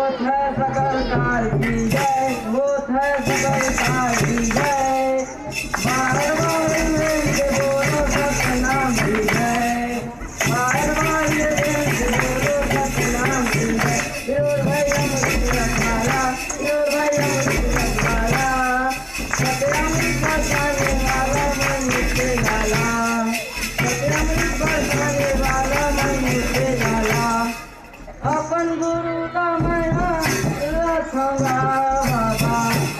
सरकार की जय, वो है सरकार की जय। बार बार ये बोलो सतनाम की जय, बार बार ये बोलो सतनाम की जय। योर भैया मुझे रखवाला, योर भैया मुझे रखवाला, सतनाम बरसाने वाला मन मुझे डाला, सतनाम बरसाने वाला मन मुझे डाला। अपन गुरु का माया रखा बाबा,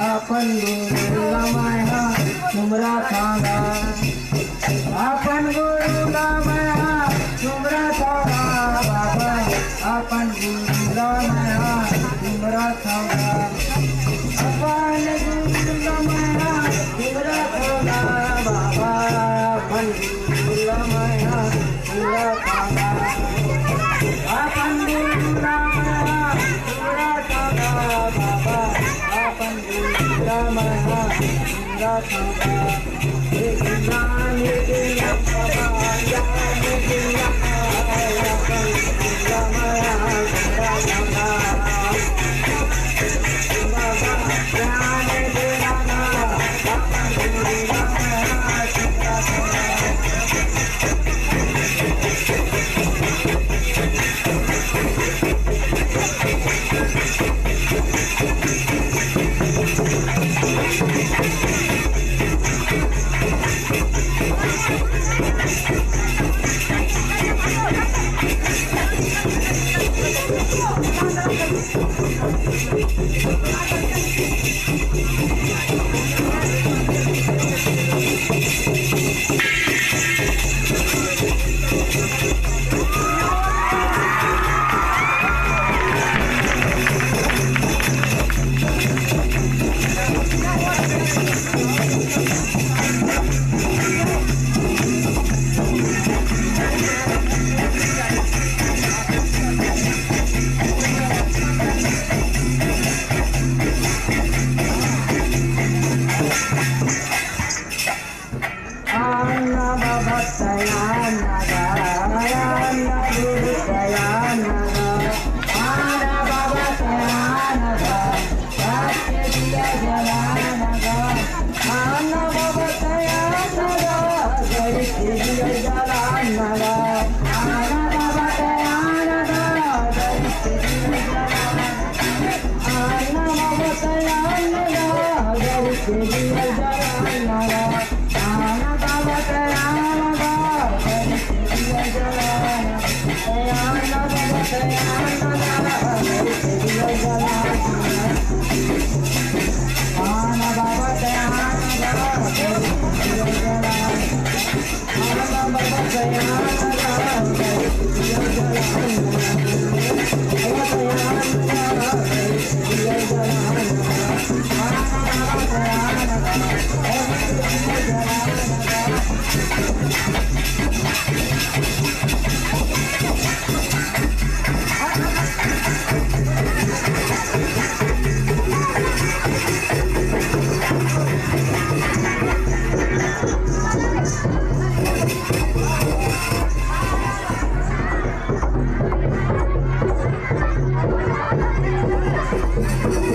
अपन गुरु का माया तुमरा थांगा, अपन गुरु का माया तुमरा थांगा बाबा, अपन गुरु का माया तुमरा थांगा, अपन गुरु का माया तुमरा थांगा बाबा, अपन गुरु का माया तुमरा थांगा, अपन गुरु का माया तुमरा थांगा बाबा, अपन गुरु का माया तुमरा थांगा। एक नाम तेरा बाबा, जान तेरा अपन गुरु का माया तुमरा थांगा बाबा, जान तेरा अपन गुरु का माया तुमरा थांगा।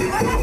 Thank you.